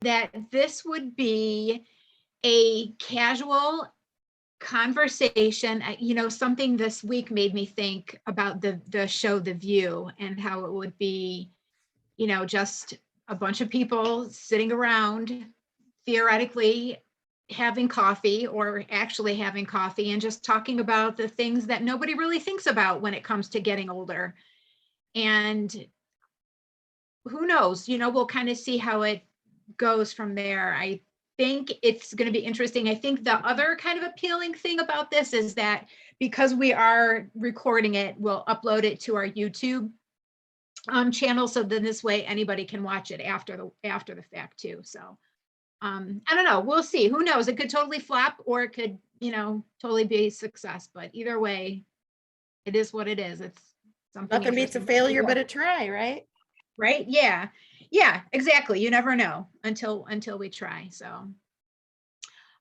that this would be a casual conversation. You know, something this week made me think about the show The View, and how it would be, you know, just a bunch of people sitting around, theoretically having coffee, or actually having coffee, and just talking about the things that nobody really thinks about when it comes to getting older. And who knows, you know, we'll kind of see how it goes from there. I think it's going to be interesting. I think the other kind of appealing thing about this is that because we are recording it, we'll upload it to our YouTube channel. So then this way anybody can watch it after the fact too. So I don't know. We'll see. Who knows? It could totally flop, or it could, you know, totally be a success. But either way, it is what it is. It's something. Nothing beats a interesting. failure but a try, right? Right? Yeah. Yeah, exactly. You never know until we try. So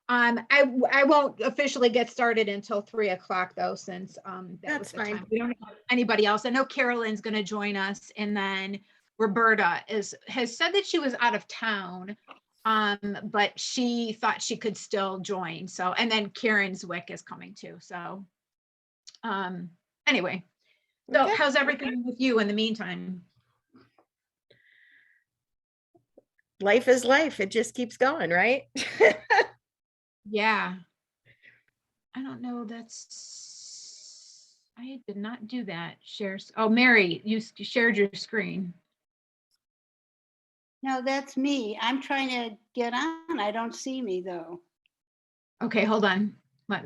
I won't officially get started until 3:00 though, since that was That's the fine. time. We don't have anybody else. I know Carolyn's going to join us, and then Roberta has said that she was out of town, but she thought she could still join. So, and then Caryn Zwick is coming too. So anyway, so Okay. how's everything with you in the meantime? Life is life. It just keeps going, right? Yeah. I don't know. I did not do that. Shares. Oh, Mary, you shared your screen. No, that's me. I'm trying to get on. I don't see me though. Okay, hold on. I'm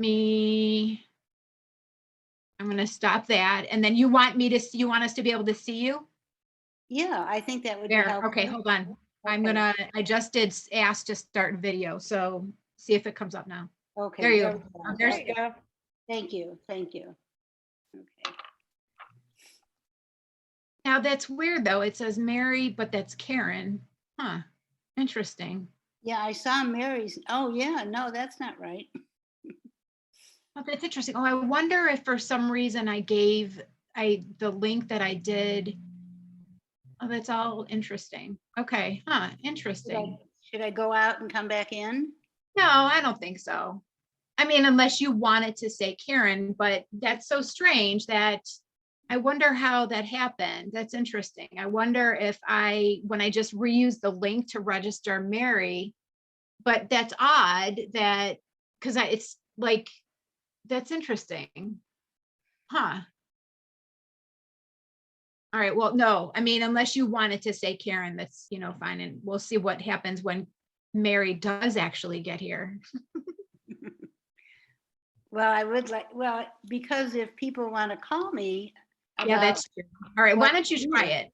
going to stop that. And then you want us to be able to see you? Yeah, I think that would be There. helpful. Okay, hold on. Okay. I just did ask to start video. So see if it comes up now. Okay. There you there go. we go. There's There you go. Thank you. Thank you. Okay. Now that's weird though. It says Mary, but that's Caryn. Huh. Interesting. Yeah, I saw Mary's. Oh, yeah. No, that's not right. Oh, that's interesting. Oh, I wonder if for some reason I gave the link that I did. Oh, that's all interesting. Okay. Huh. Interesting. Should I go out and come back in? No, I don't think so. I mean, unless you wanted to say Caryn, but that's so strange that I wonder how that happened. That's interesting. I wonder if when I just reused the link to register Mary, but that's odd that, because it's like, that's interesting. Huh. All right. Well, no, I mean, unless you wanted to say Caryn, that's, you know, fine. And we'll see what happens when Mary does actually get here. Well, I would like, well, because if people want to call me. Yeah, that's true. All right. Why don't you try it?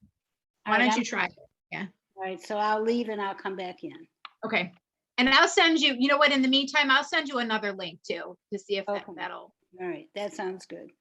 Why All right, don't you try it? Yeah. All right. So I'll leave and I'll come back in. Okay. And I'll send you, you know what, in the meantime, I'll send you another link too, to see if Okay. that'll. All right. That sounds good.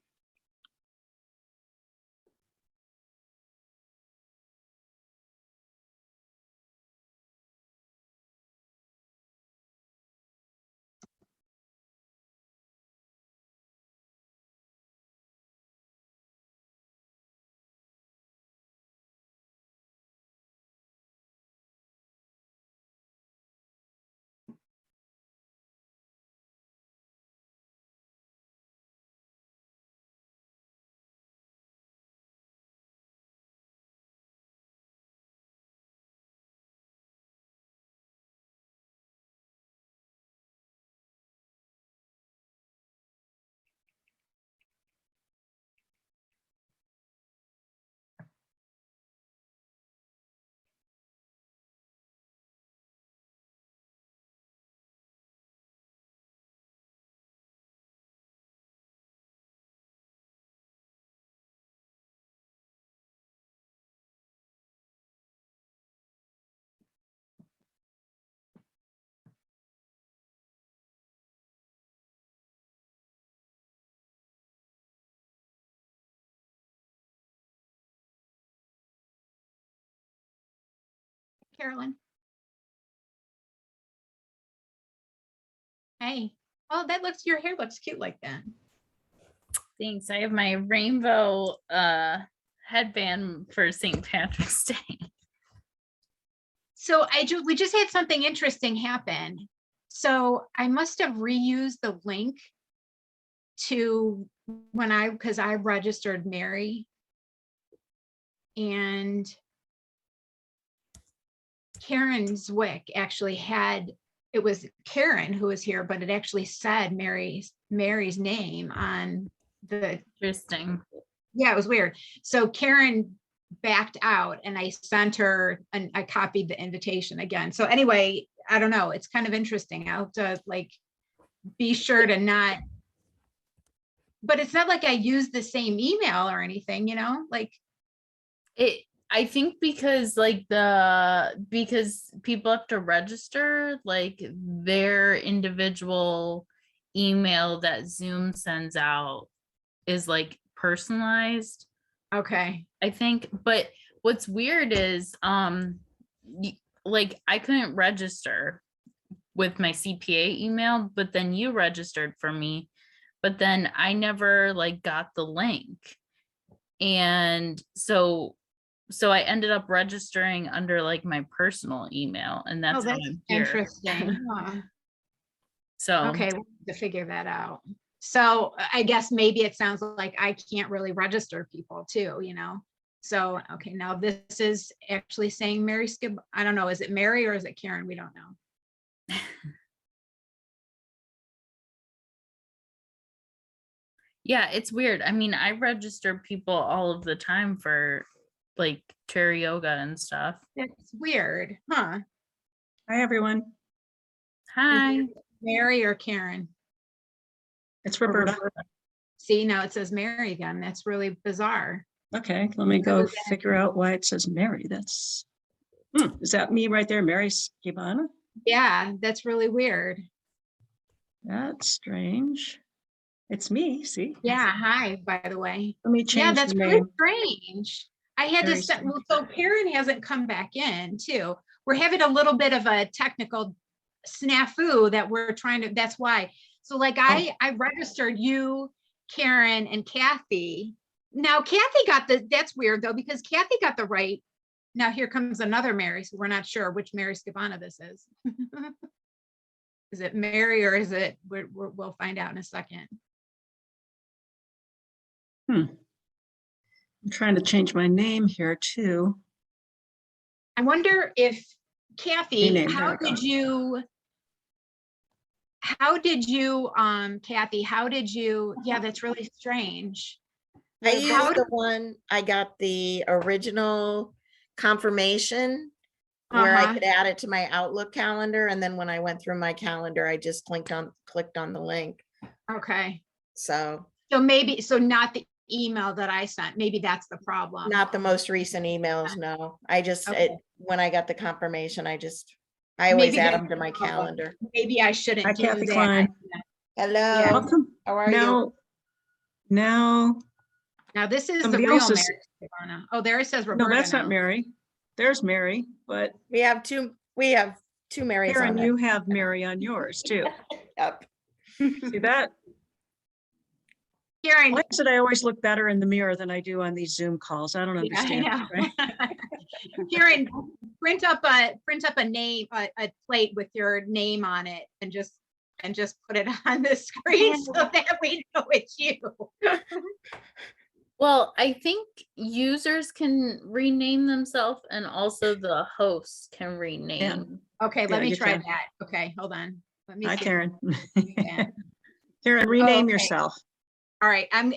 Carolyn. Hey. Oh, your hair looks cute like that. Thanks. I have my rainbow headband for St. Patrick's Day. So we just had something interesting happen. So I must have reused the link to because I registered Mary. And Caryn Zwick actually it was Caryn who was here, but it actually said Mary's name on the, Interesting. yeah, it was weird. So Caryn backed out and I sent her and I copied the invitation again. So anyway, I don't know. It's kind of interesting. I'll have to like be sure to not, but it's not like I use the same email or anything, like. I think because because people have to register, like their individual email that Zoom sends out is like personalized, Okay. I think. But what's weird is like I couldn't register with my CPA email, but then you registered for me, but then I never like got the link. And so I ended up registering under like my personal email, and that's how I'm here. Interesting. Huh. So Okay, we'll have to figure that out. So I guess maybe it sounds like I can't really register people too, So, okay, now this is actually saying Mary Skib. I don't know, is it Mary or is it Caryn? We don't know. yeah, it's weird. I mean, I register people all of the time for like chair yoga and stuff. It's weird, huh? Hi, everyone. Hi. Mary or Caryn? It's Roberta. See, now it says Mary again. That's really bizarre. Okay, let me go figure out why it says Mary. That's, is that me right there? Mary Skibana? Yeah, that's really weird. That's strange. It's me, see? Yeah, hi, by the way. Let me Yeah, change that's the really name. strange. I had to Very send, strange. well, so Caryn hasn't come back in too. We're having a little bit of a technical snafu that we're trying to, that's why. So like I registered you, Caryn, and Kathy. Now Kathy got that's weird though, because Kathy got the right. Now here comes another Mary, so we're not sure which Mary Skibana this is. Is it Mary or is it, we'll find out in a second. I'm trying to change my name here too. I wonder if Kathy, Rename, how there we go. did you, Kathy, how did you, yeah, that's really strange. I How used the one, I got the original confirmation where I could add it to my Outlook calendar. And then when I went through my calendar, I just clicked on the link. Okay. So So so not the email that I sent, maybe that's the problem. not the most recent emails, no. I just, Okay. when I got the confirmation, I always Maybe add that's them to my the problem. calendar. Maybe I shouldn't Hi, do Kathy that. Cline. Hello, Welcome. how are you? Now, Now this is Somebody the real else is- Mary Skibana. Oh, there it says no, Roberta. that's not now. Mary. There's Mary, but We have two Marys on Karen, it. you have Mary on yours too. Yep. See that? Caryn, Why is it I always look better in the mirror than I do on these Zoom calls? I don't yeah, I understand. know. Right? Caryn, print up a name, a plate with your name on it and just put it on the screen so that we know it's you. Well, I think users can rename themselves and also the hosts can rename. Okay, let Yeah, me you try can. that. Okay, hold on. Let me Hi, see. Karen. Yeah. Karen, rename okay. yourself. All right, I'm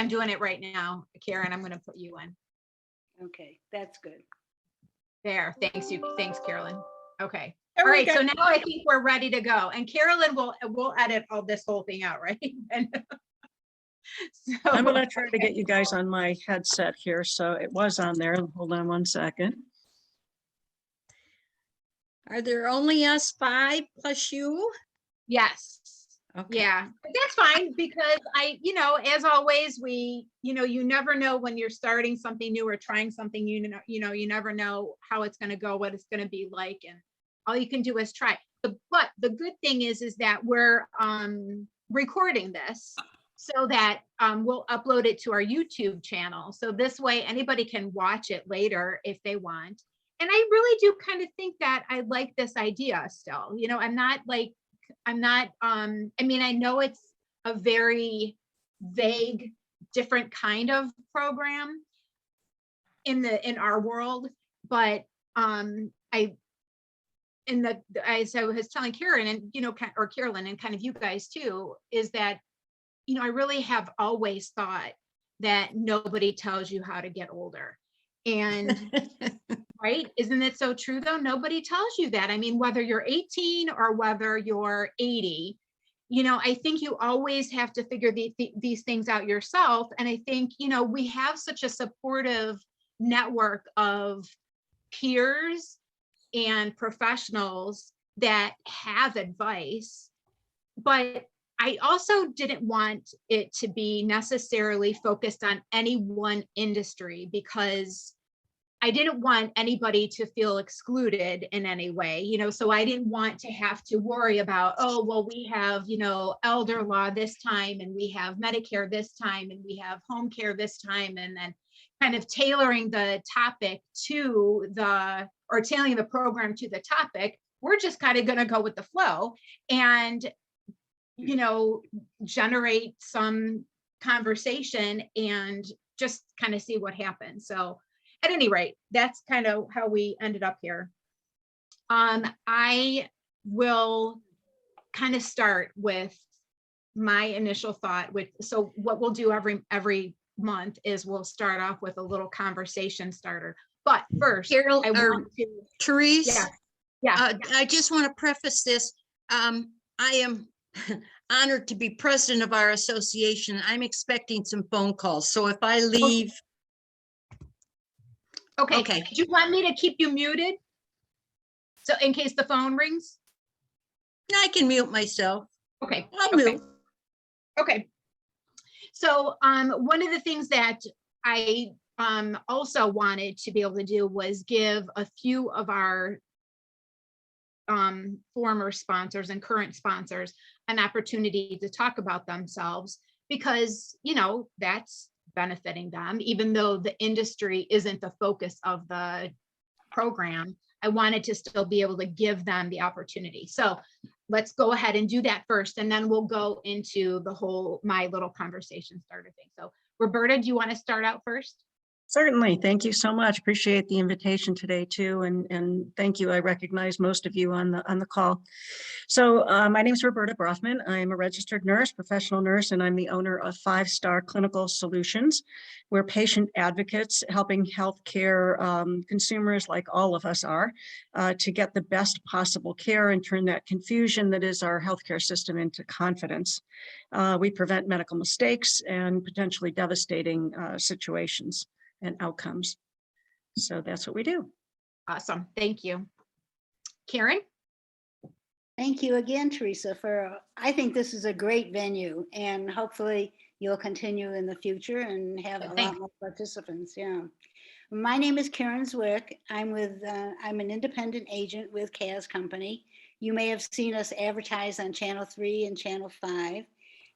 doing it right now. Caryn, I'm going to put you in. Okay, that's good. There, thanks, Carolyn. Okay. There All we right, go. so now I think we're ready to go. And Carolyn will edit all this whole thing out, right? So, I'm going to try to get you guys on my headset here. So it was on there. Hold on one second. Are there only us 5 plus you? yes. Okay. Yeah, but that's fine because as always, you never know when you're starting something new or trying something, you never know how it's going to go, what it's going to be like. And all you can do is try. But the good thing is that we're recording this so that we'll upload it to our YouTube channel. So this way anybody can watch it later if they want. and I really do kind of think that I like this idea still, you know, I mean, I know it's a very vague, different kind of program in our world, but as I was telling Karen and, you know, or Carolyn and kind of you guys too, is that, you know, I really have always thought that nobody tells you how to get older. And right, isn't it so true though? Nobody tells you that. I mean, whether you're 18 or whether you're 80, you know, I think you always have to figure these things out yourself. And I think, you know, we have such a supportive network of peers and professionals that have advice, but I also didn't want it to be necessarily focused on any one industry, because I didn't want anybody to feel excluded in any way, you know, so I didn't want to have to worry about, oh, well, we have, you know, elder law this time, and we have Medicare this time, and we have home care this time, and then kind of tailoring the topic to or tailoring the program to the topic. We're just kind of going to go with the flow and, you know, generate some conversation and just kind of see what happens. So at any rate, that's kind of how we ended up here. I will kind of start with my initial thought so what we'll do every month is we'll start off with a little conversation starter. But first, Carol, I or want to, Therese, yeah, I just want to preface this. I am honored to be president of our association. I'm expecting some phone calls. So if I leave, okay. okay. Do you want me to keep you muted? So in case the phone rings? I can mute myself. Okay. I'll Okay. mute. Okay. So one of the things that I also wanted to be able to do was give a few of our former sponsors and current sponsors an opportunity to talk about themselves, because, you know, that's benefiting them, even though the industry isn't the focus of the program. I wanted to still be able to give them the opportunity. So let's go ahead and do that first, and then we'll go into my little conversation starter thing. So Roberta, do you want to start out first? Certainly. Thank you so much. Appreciate the invitation today too. And thank you. I recognize most of you on the call. So my name is Roberta Brofman. I'm a registered nurse, professional nurse, and I'm the owner of 5-Star Clinical Solutions. We're patient advocates helping healthcare consumers, like all of us are, to get the best possible care and turn that confusion that is our healthcare system into confidence. We prevent medical mistakes and potentially devastating situations and outcomes. So that's what we do. Awesome. Thank you. Karen? Thank you again, Teresa, I think this is a great venue, and hopefully you'll continue in the future and have a lot more participants. Yeah. My name is Caryn Zwick. I'm an independent agent with KAZ Company. You may have seen us advertise on Channel 3 and Channel 5.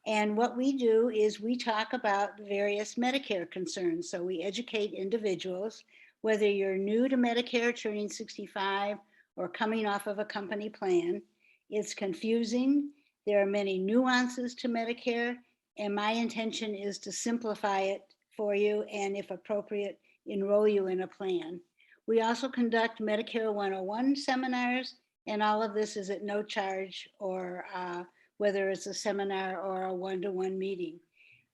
And what we do is we talk about various Medicare concerns. So we educate individuals, whether you're new to Medicare, turning 65, or coming off of a company plan. It's confusing. There are many nuances to Medicare, and my intention is to simplify it for you, and if appropriate, enroll you in a plan. We also conduct Medicare 101 seminars, and all of this is at no charge, or whether it's a seminar or a one-to-one meeting.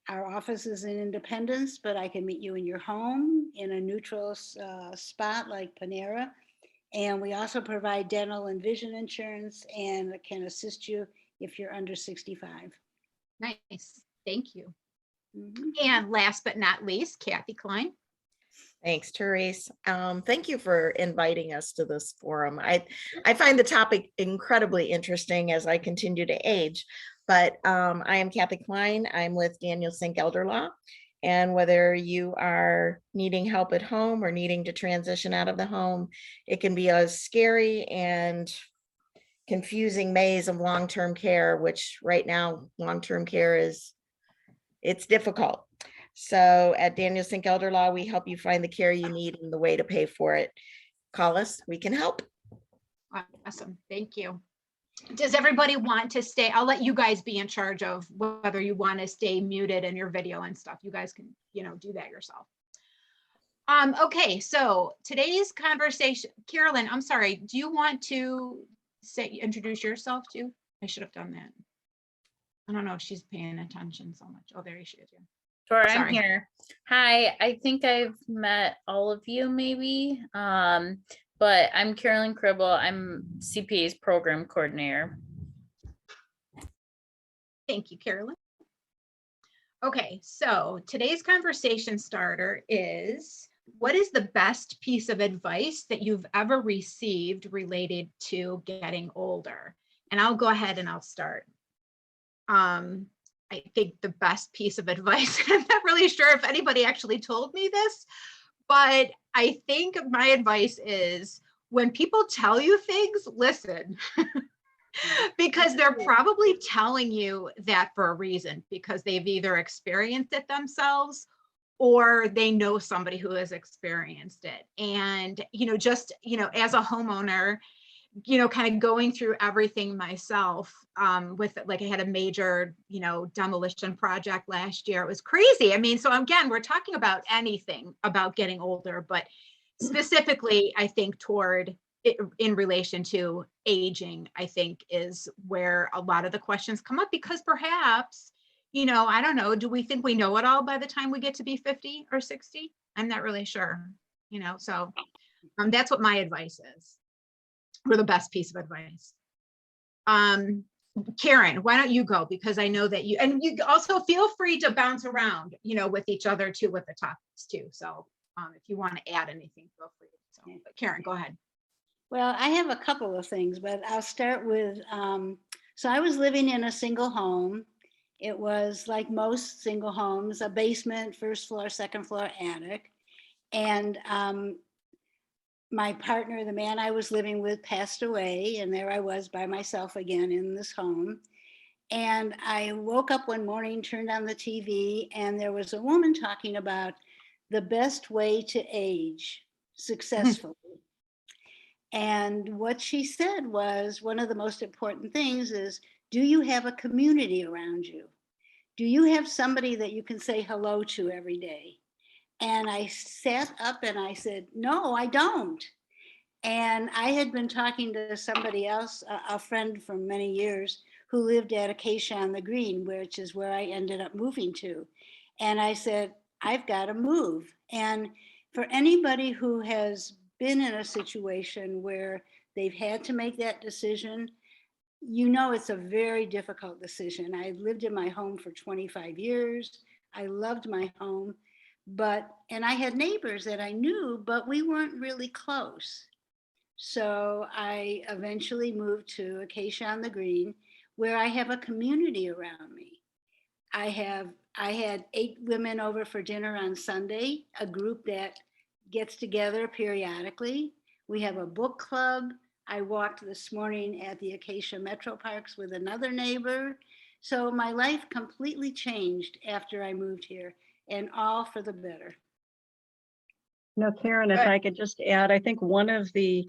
Our office is in Independence, but I can meet you in your home in a neutral spot like Panera. And we also provide dental and vision insurance and can assist you if you're under 65. Nice. Thank you. Mhm. And last but not least, Kathy Cline. Thanks, Therese. Thank you for inviting us to this forum. I find the topic incredibly interesting as I continue to age, but I am Kathy Cline. I'm with Seink Ltd. And whether you are needing help at home or needing to transition out of the home, it can be a scary and confusing maze of long-term care, which right now, long-term care it's difficult. So at Seink Ltd, we help you find the care you need and the way to pay for it. call us, we can help. Awesome, thank you. Does everybody want to stay? I'll let you guys be in charge of whether you want to stay muted in your video and stuff. You guys can, do that yourself. Okay, so today's conversation, Carolyn, I'm sorry, do you want to introduce yourself too? I should have done that. I don't know if she's paying attention so much. Oh, there she is. Yeah. Sure, I'm Sorry. here. Hi, I think I've met all of you maybe, but I'm Caryn Zwick. I'm CPA's program coordinator. Thank you, Carolyn. Okay, so today's conversation starter is, what is the best piece of advice that you've ever received related to getting older? And I'll go ahead and I'll start. I think the best piece of advice, I'm not really sure if anybody actually told me this, but I think my advice is, when people tell you things, listen. Because they're probably telling you that for a reason, because they've either experienced it themselves or they know somebody who has experienced it. And, just, as a homeowner, kind of going through everything myself, with, like, I had a major, demolition project last year. It was crazy. I mean, so again, we're talking about anything about getting older, but specifically, I think in relation to aging, I think is where a lot of the questions come up, because perhaps, I don't know, do we think we know it all by the time we get to be 50 or 60? I'm not really sure, so that's what my advice is, or the best piece of advice. Caryn, why don't you go? Because I know that and you also feel free to bounce around, with each other too, with the topics too. So if you want to add anything, feel free. So, but Caryn, go ahead. Well, I have a couple of things, but I'll start with, so I was living in a single home. It was, like most single homes, a basement, first floor, second floor, attic. And my partner, the man I was living with, passed away, and there I was by myself again in this home. And I woke up one morning, turned on the TV, and there was a woman talking about the best way to age successfully. And what she said was, one of the most important things is, do you have a community around you? Do you have somebody that you can say hello to every day? And I sat up and I said, no, I don't. And I had been talking to somebody else, a friend from many years, who lived at Acacia on the Green, which is where I ended up moving to. And I said, I've got to move. And for anybody who has been in a situation where they've had to make that decision, it's a very difficult decision. I lived in my home for 25 years. I loved my home, and I had neighbors that I knew, but we weren't really close. So I eventually moved to Acacia on the Green, where I have a community around me. I had 8 women over for dinner on Sunday, a group that gets together periodically. We have a book club. I walked this morning at the Acacia Metro Parks with another neighbor. So my life completely changed after I moved here, and all for the better. Caryn, if I could just add, I think one of the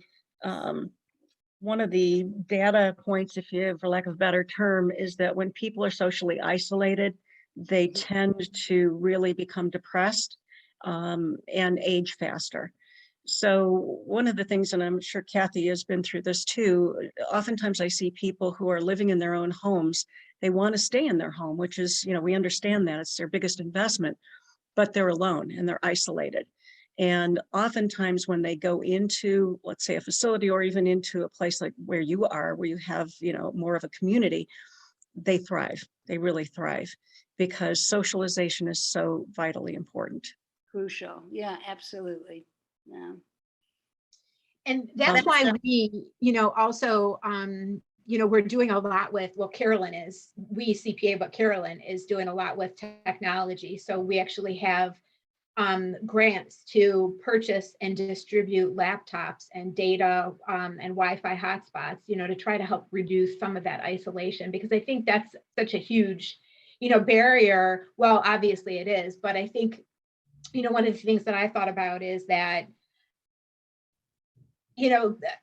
data points, for lack of a better term, is that when people are socially isolated, they tend to really become depressed and age faster. So one of the things, and I'm sure Kathy has been through this too, oftentimes I see people who are living in their own homes. They want to stay in their home, which is, we understand that it's their biggest investment, but they're alone and they're isolated. And oftentimes when they go into, let's say, a facility, or even into a place like where you are, where you have, more of a community, they thrive. They really thrive, because socialization is so vitally important. Crucial. Yeah, absolutely. Yeah. And that's why we, also, we're doing a lot with, Carolyn is, we CPA, but Carolyn is doing a lot with technology. So we actually have grants to purchase and distribute laptops and data and Wi-Fi hotspots, to try to help reduce some of that isolation, because I think that's such a huge, barrier. Well, obviously it is, but I think, one of the things that I thought about is that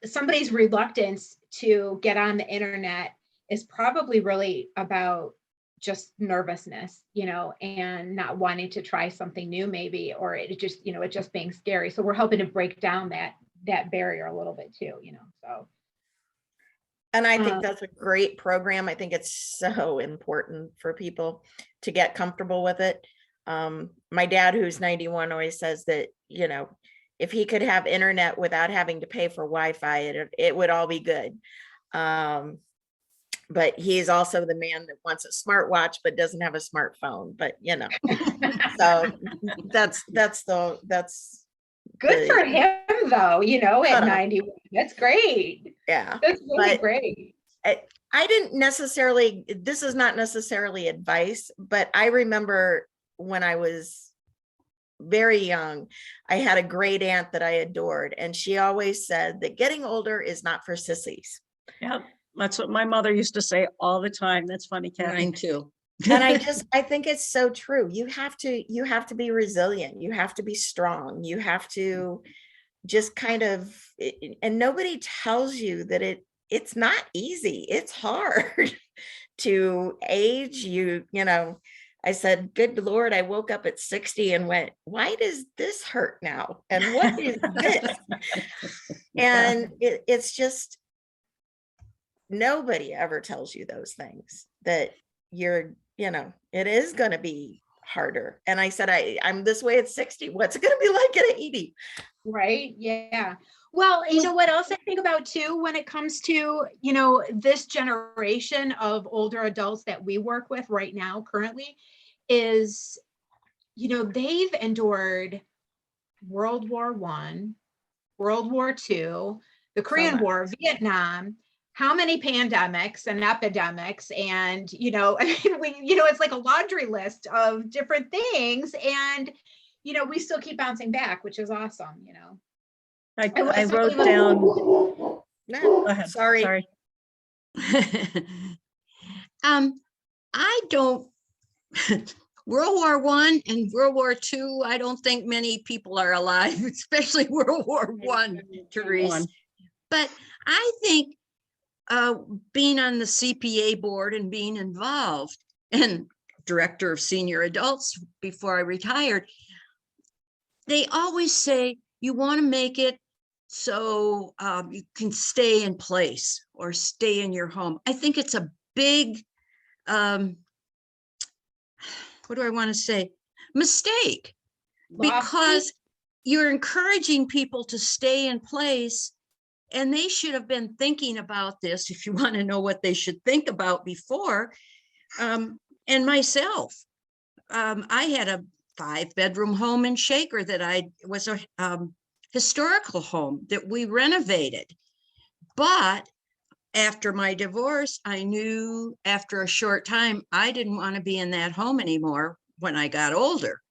somebody's reluctance to get on the internet is probably really about just nervousness, and not wanting to try something new maybe, or it just being scary. So we're hoping to break down that barrier a little bit too, so. And I think that's a great program. I think it's so important for people to get comfortable with it. My dad, who's 91, always says that, if he could have internet without having to pay for Wi-Fi, it would all be good. But he's also the man that wants a smartwatch, but doesn't have a smartphone, but so that's Good for him though, at Uh, 91. That's great. yeah. That's really But great. I didn't necessarily, this is not necessarily advice, but I remember when I was very young, I had a great aunt that I adored, and she always said that getting older is not for sissies. Yeah, that's what my mother used to say all the time. That's funny, Kathy. Mine too. And I think it's so true. You have to be resilient. You have to be strong. You have to just kind of, and nobody tells you that it's not easy. It's hard to age. I said, good Lord, I woke up at 60 and went, why does this hurt now? And what is this? And it's just, nobody ever tells you those things, that it is going to be harder. And I said, I'm this way at 60. What's it going to be like at 80? Right. Yeah. Well, what else I think about too, when it comes to, this generation of older adults that we work with right now currently is, they've endured World War I, World War II, the Korean much. War, Vietnam, how many pandemics and epidemics, and it's like a laundry list of different things, and we still keep bouncing back, which is awesome. I wrote down. No, Go ahead. sorry. I don't, World War I and World War II, I don't think many people are alive, especially World War I, Therese. But I think being on the CPA board and being involved, and director of senior adults before I retired, they always say you want to make it so you can stay in place or stay in your home. I think it's a big, what do I want to say, mistake, because you're encouraging people to stay in place, and they should have been thinking about this, if you want to know what they should think about before. And myself, I had a 5-bedroom home in Shaker that was a historical home that we renovated. But after my divorce, I knew after a short time, I didn't want to be in that home anymore when I got older.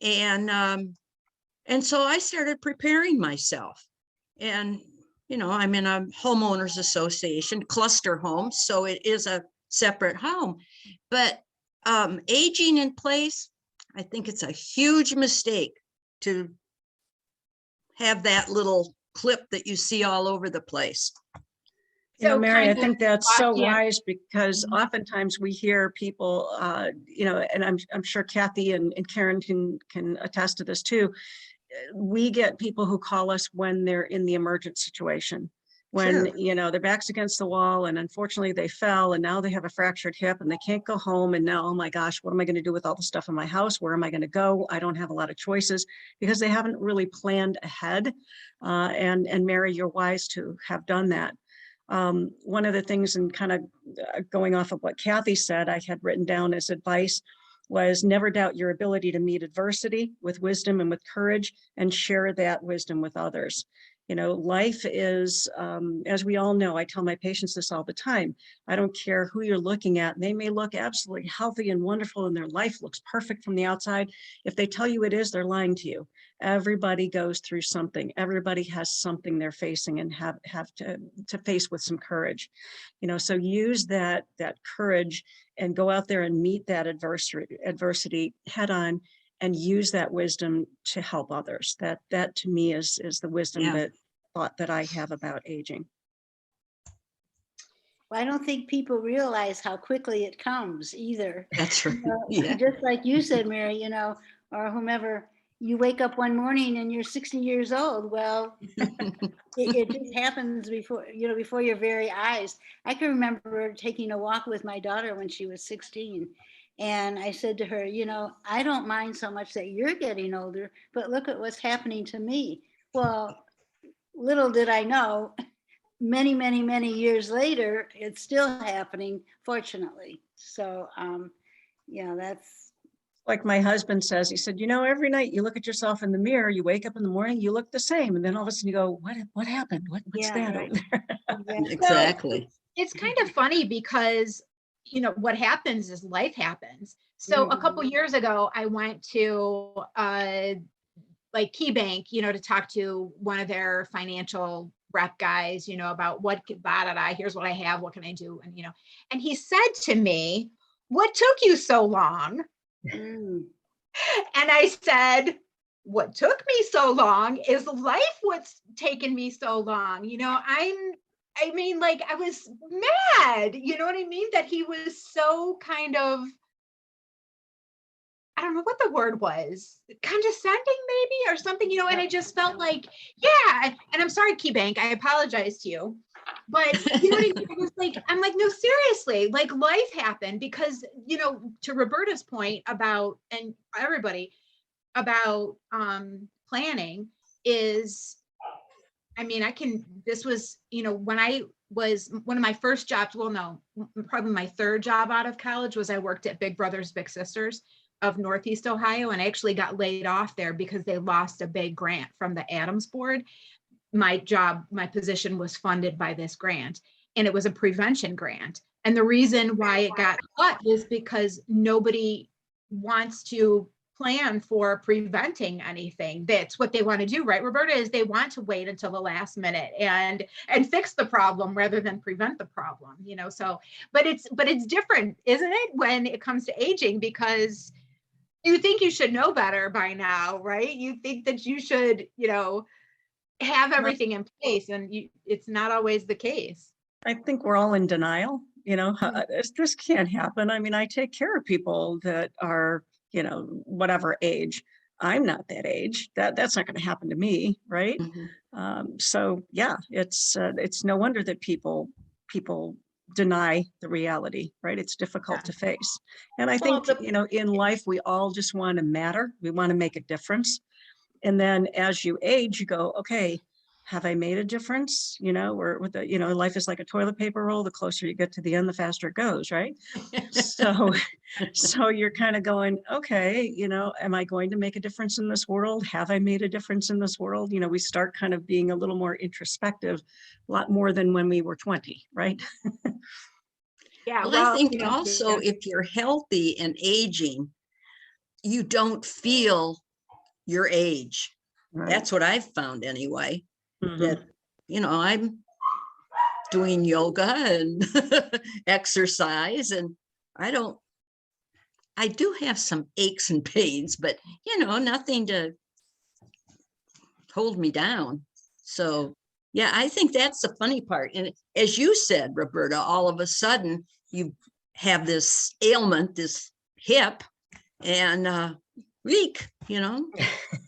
And so I started preparing myself. And, I'm in a homeowners association, cluster home, so it is a separate home. But aging in place, I think it's a huge mistake to have that little clip that you see all over the place. Mary, I think that's so yeah. wise, because oftentimes we hear people, and I'm sure Kathy and Caryn can attest to this too. We get people who call us when they're in the emergent situation, when, Sure. Their back's against the wall and unfortunately they fell and now they have a fractured hip and they can't go home. And now, oh my gosh, what am I going to do with all the stuff in my house? Where am I going to go? I don't have a lot of choices, because they haven't really planned ahead. And Mary, you're wise to have done that. One of the things, and kind of going off of what Kathy said, I had written down as advice, was never doubt your ability to meet adversity with wisdom and with courage, and share that wisdom with others. Life is, as we all know, I tell my patients this all the time, I don't care who you're looking at. They may look absolutely healthy and wonderful and their life looks perfect from the outside. If they tell you it is, they're lying to you. Everybody goes through something. Everybody has something they're facing and have to face with some courage. So use that courage and go out there and meet that adversity head on, and use that wisdom to help others. That to me is the wisdom Yeah. that thought that I have about aging. Well, I don't think people realize how quickly it comes either. That's right. You know, Yeah. just like you said, Mary, you know, or whomever, you wake up one morning and you're 60 years old. Well, it just happens before, you know, before your very eyes. I can remember taking a walk with my daughter when she was 16. And I said to her, you know, I don't mind so much that you're getting older, but look at what's happening to me. Well, little did I know, many, many, many years later, it's still happening, fortunately. So, you know, that's, Like my husband says, he said, you know, every night you look at yourself in the mirror, you wake up in the morning, you look the same. And then all of a sudden you go, what happened? What's Yeah, that right. over there? exactly. Exactly. It's kind of funny because, you know, what happens is life happens. So a couple years ago, I went to like KeyBank, you know, to talk to one of their financial rep guys, you know, about what, here's what I have, what can I do? And, you know, and he said to me, what took you so long? Mm. And I said, what took me so long is life what's taken me so long. You know, I mean, like I was mad, you know what I mean? That he was so kind of, I don't know what the word was, condescending maybe or something, you know, and I just felt like, yeah, and I'm sorry, KeyBank, I apologize to you. But you know what I mean? It was like, I'm like, no, seriously, like life happened because, you know, to Roberta's point about, and everybody about planning is, I mean, this was, you know, when I was one of my first jobs, well, no, probably my third job out of college was I worked at Big Brothers Big Sisters of Northeast Ohio. And I actually got laid off there because they lost a big grant from the Adams Board. My position was funded by this grant, and it was a prevention grant. And the reason why it got cut is because nobody wants to plan for preventing anything. That's what they want to do, right, Roberta? Is they want to wait until the last minute and fix the problem rather than prevent the problem, you know. So, but it's different, isn't it, when it comes to aging? Because you think you should know better by now, right? You think that you should, you know, have everything in place, and it's not always the case. I think we're all in denial, you know, this can't happen. I mean, I take care of people that are, you know, whatever age. I'm not that age. That's not going to happen to me, right? So yeah, it's no wonder that people deny the reality, right? It's difficult to face. And I think, you know, in life, we all just want to matter. We want to make a difference. And then as you age, you go, okay, have I made a difference? You know, or with the, you know, life is like a toilet paper roll. The closer you get to the end, the faster it goes, right? So you're kind of going, okay, you know, am I going to make a difference in this world? Have I made a difference in this world? You know, we start kind of being a little more introspective, a lot more than when we were 20, right? Yeah. Well, I think you know, also if you're healthy and aging, you don't feel your age. Right. That's what I've found anyway. Mhm. That, you know, I'm doing yoga and exercise, and I do have some aches and pains, but you know, nothing to hold me down. So yeah, I think that's the funny part. And as you said, Roberta, all of a sudden you have this ailment, this hip, and weak, you know,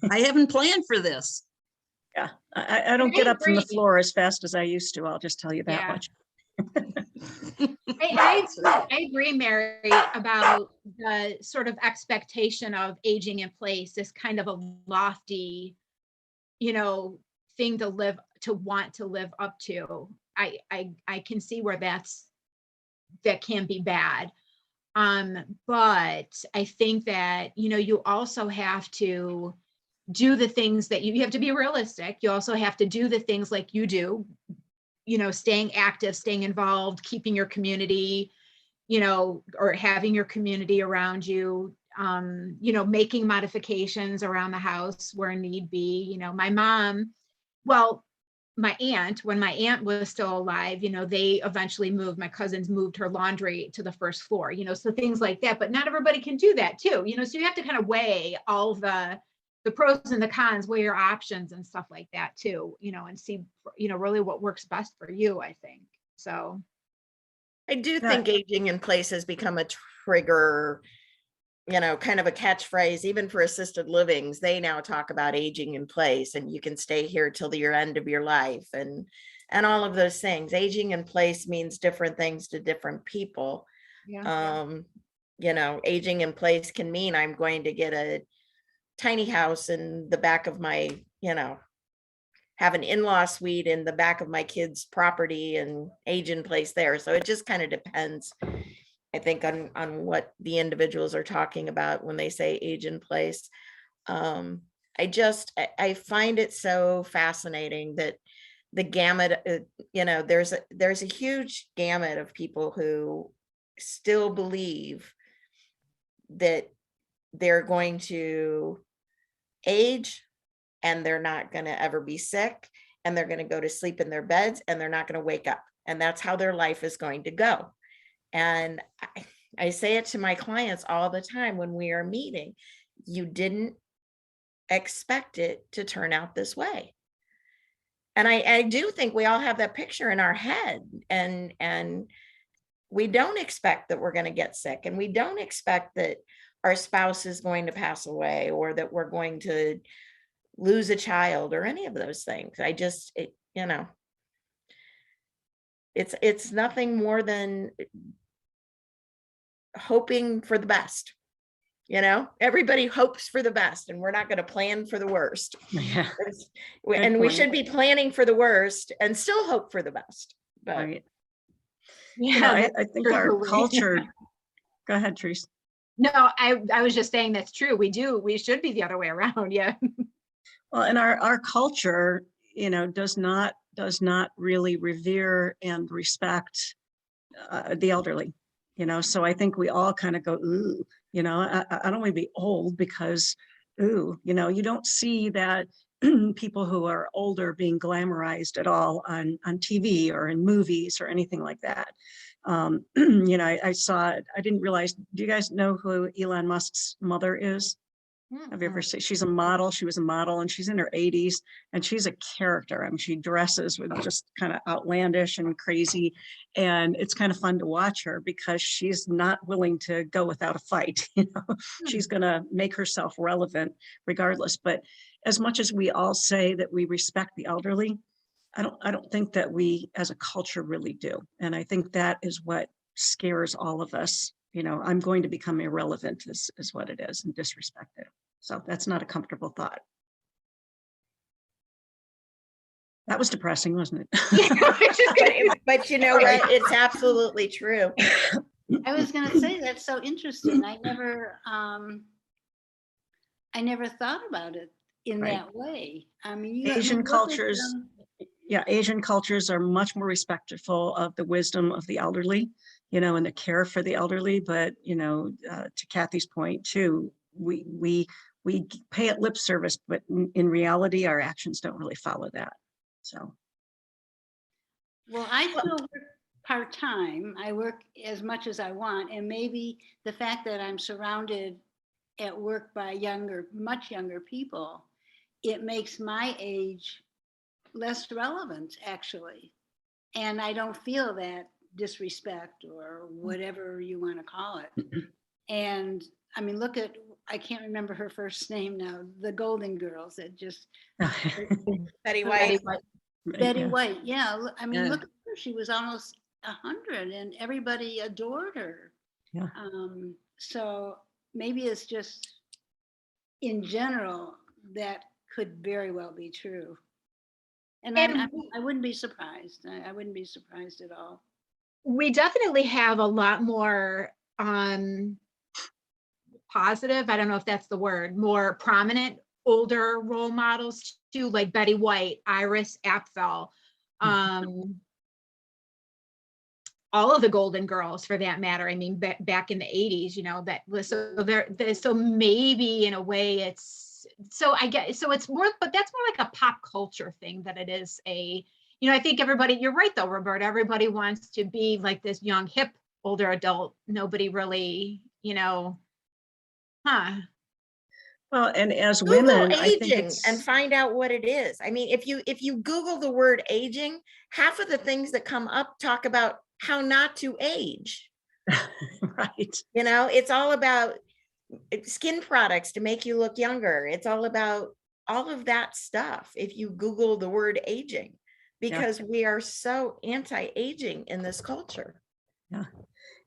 I haven't planned for this. Yeah, I don't get up from the floor as fast as I used to. I'll just tell you that much. I agree, Mary, about the sort of expectation of aging in place, this kind of a lofty, you know, thing to want to live up to. I can see where that can be bad. But I think that, you know, you also have to do the things that you have to be realistic. You also have to do the things like you do, you know, staying active, staying involved, keeping your community, you know, or having your community around you, you know, making modifications around the house where need be. You know, my mom, well, my aunt, when my aunt was still alive, you know, they eventually moved, my cousins moved her laundry to the first floor, you know, so things like that. But not everybody can do that too, you know, so you have to kind of weigh all the the pros and the cons, weigh your options and stuff like that too, and see, really what works best for you, I think. So. I do think aging in place has become a trigger, kind of a catchphrase, even for assisted livings. They now talk about aging in place, and you can stay here till the end of your life, and all of those things. Aging in place means different things to different people. Yeah. Aging in place can mean I'm going to get a tiny house in the back of my, have an in-law suite in the back of my kid's property and age in place there. So it just kind of depends, I think, on what the individuals are talking about when they say age in place. I find it so fascinating that the gamut, there's a huge gamut of people who still believe that they're going to age and they're not going to ever be sick, and they're going to go to sleep in their beds and they're not going to wake up. And that's how their life is going to go. And I say it to my clients all the time when we are meeting, you didn't expect it to turn out this way. And I do think we all have that picture in our head, and we don't expect that we're going to get sick, and we don't expect that our spouse is going to pass away, or that we're going to lose a child, or any of those things. It's nothing more than hoping for the best. Everybody hopes for the best, and we're not going to plan for the worst. Yeah. And we should be planning for the worst and still hope for the best. But Right. Yeah, I think our culture, go ahead, Teresa. No, I was just saying that's true. We should be the other way around. Yeah. Well, and our culture, does not really revere and respect the elderly, so I think we all kind of go, ooh, I don't want to be old because, ooh, you don't see that people who are older being glamorized at all on TV or in movies or anything like that. I didn't realize, do you guys know who Elon Musk's mother is? Have you ever seen? She's a model. She was a model, and she's in her 80s, and she's a character. I mean, she dresses with just kind of outlandish and crazy, and it's kind of fun to watch her because she's not willing to go without a fight. She's going to make herself relevant regardless. But as much as we all say that we respect the elderly, I don't think that we as a culture really do. And I think that is what scares all of us. I'm going to become irrelevant is what it is, and disrespected. So that's not a comfortable thought. That was depressing, wasn't it? but you know what? It's absolutely true. I was going to say, that's so interesting. I never thought about it in that way. I mean, Asian cultures, Asian cultures are much more respectful of the wisdom of the elderly, and the care for the elderly. But, to Kathy's point too, we pay it lip service, but in reality, our actions don't really follow that. So. Well, I still work part-time. I work as much as I want. And maybe the fact that I'm surrounded at work by much younger people, it makes my age less relevant, actually. And I don't feel that disrespect or whatever you want to call it. And I mean, I can't remember her first name now, the Golden Girls that just. Betty White. Betty White, yeah. I mean, look at her. She was almost 100 and everybody adored her. Yeah. So maybe it's just, in general, that could very well be true. And I wouldn't be surprised. I wouldn't be surprised at all. We definitely have a lot more positive, I don't know if that's the word, more prominent older role models too, like Betty White, Iris Apfel, all of the Golden Girls for that matter. I mean, back in the 80s, that was so maybe in a way it's, so I get, so it's more, but that's more like a pop culture thing than it is I think everybody, you're right though, Roberta, everybody wants to be like this young, hip, older adult. Nobody really, Well, Well, and as Google women, I think aging it's, and find out what it is. I mean, if you Google the word aging, half of the things that come up talk about how not to age. right. You know, it's all about skin products to make you look younger. It's all about all of that stuff if you Google the word aging, because we are so anti-aging in this culture. Yeah.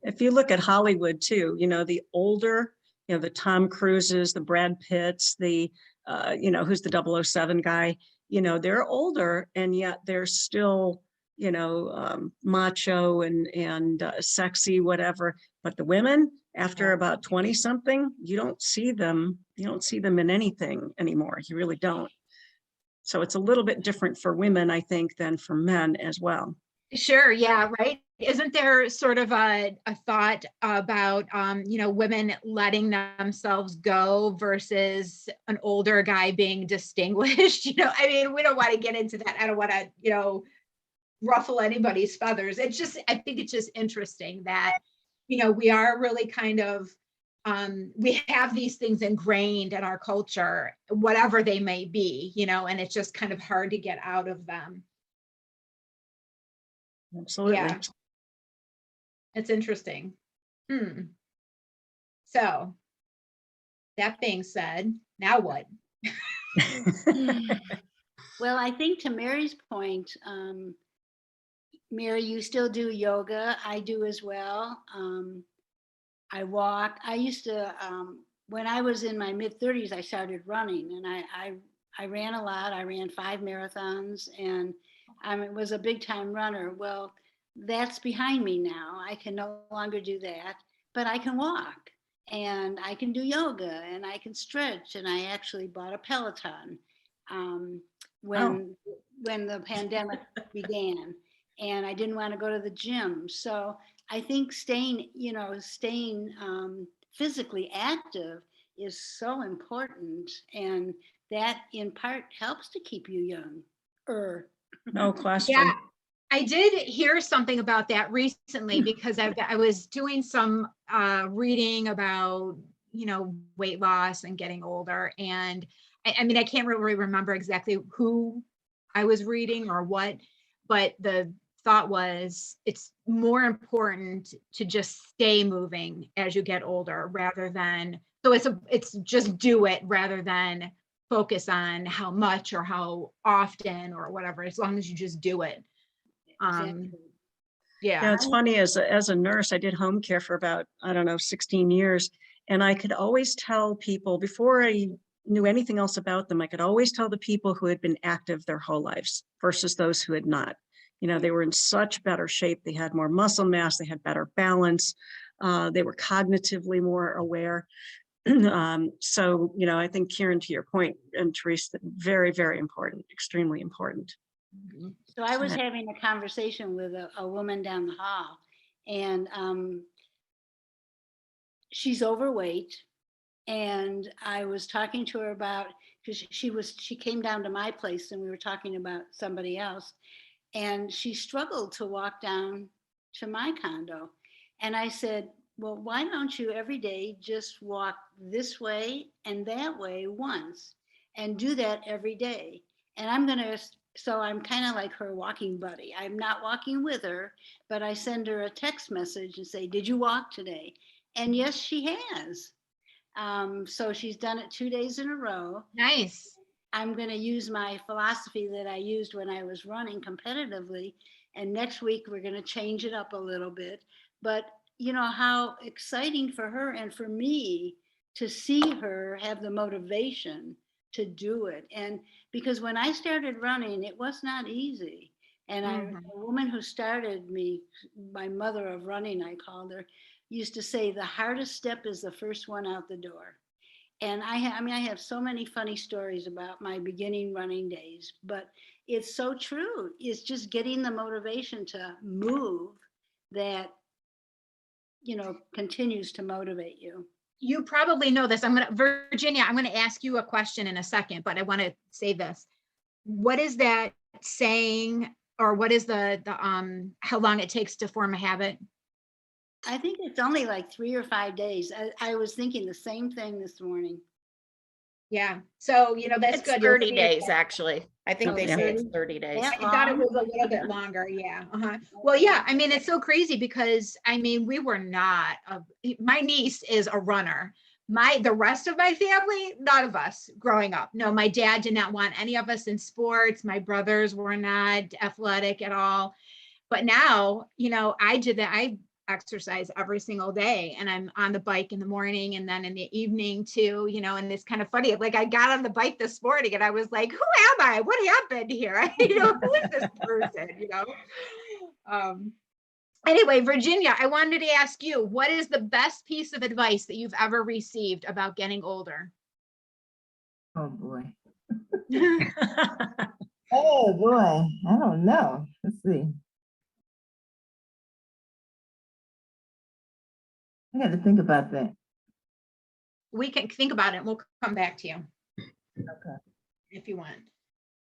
If you look at Hollywood too, you know, the older, you know, the Tom Cruises, the Brad Pitts, the, you know, who's the 007 guy, you know, they're older and yet they're still, you know, macho and sexy, whatever. But the women, after about 20 something, you don't see them in anything anymore. You really don't. So it's a little bit different for women, I think, than for men as well. Sure, yeah, right. Isn't there sort of a thought about, you know, women letting themselves go versus an older guy being distinguished? You know, I mean, we don't want to get into that. I don't want to, you know, ruffle anybody's feathers. It's just, I think it's just interesting that, you know, we are really kind of, we have these things ingrained in our culture, whatever they may be, you know, and it's just kind of hard to get out of them. Absolutely. Yeah. It's interesting. So that being said, now what? Well, I think to Mary's point, Mary, you still do yoga. I do as well. I walk. I used to, when I was in my mid 30s, I started running, and I ran a lot. I ran 5 marathons, and I was a big time runner. Well, that's behind me now. I can no longer do that, but I can walk, and I can do yoga, and I can stretch, and I actually bought a Peloton when the pandemic began, and I didn't want to go to the gym. So I think staying physically active is so important, and that in part helps to keep you young. No question. Yeah, I did hear something about that recently because I was doing some reading about, you know, weight loss and getting older. And I mean, I can't really remember exactly who I was reading or what, but the thought was it's more important to just stay moving as you get older rather than, so it's just do it rather than focus on how much or how often or whatever, as long as you just do it. Exactly. Yeah, it's funny, as a nurse, I did home care for about, I don't know, 16 years. And I could always tell people before I knew anything else about them, I could always tell the people who had been active their whole lives versus those who had not. You know, they were in such better shape. They had more muscle mass, they had better balance. They were cognitively more aware. So, you know, I think Caryn, to your point, and Teresa, very, very important, extremely important. So I was having a conversation with a woman down the hall, and she's overweight. And I was talking to her about, because she came down to my place and we were talking about somebody else, and she struggled to walk down to my condo. And I said, well, why don't you every day just walk this way and that way once, and do that every day? And so I'm kind of like her walking buddy. I'm not walking with her, but I send her a text message and say, did you walk today? And yes, she has. So she's done it 2 days in a row. Nice. I'm going to use my philosophy that I used when I was running competitively. And next week, we're going to change it up a little bit. But you know, how exciting for her and for me to see her have the motivation to do it. And because when I started running, it was not easy. And a woman who started me, my mother of running, I called her, used to say the hardest step is the first one out the door. And I have so many funny stories about my beginning running days, but it's so true. It's just getting the motivation to move that, you know, continues to motivate you. You probably know this. Virginia, I'm going to ask you a question in a second, but I want to say this. What is that saying, or what is the how long it takes to form a habit? I think it's only like 3 or 5 days. I was thinking the same thing this morning. Yeah. So, that's It's good. You'll 30 see it. days, actually. I think they Yeah. say it's 30 days. Yeah. I thought it was a little bit longer. Yeah. Well, yeah. I mean, it's so crazy because we were not. My niece is a runner. The rest of my family, none of us growing up. No, my dad did not want any of us in sports. My brothers were not athletic at all. But now, I did that. I exercise every single day, and I'm on the bike in the morning and then in the evening too, and it's kind of funny. Like, I got on the bike this morning and I was like, who am I? What happened here? Who is this person? Anyway, Virginia, I wanted to ask you, what is the best piece of advice that you've ever received about getting older? Oh boy. Oh boy. I don't know. Let's see. I got to think about that. We can think about it and we'll come back to you. Okay. If you want.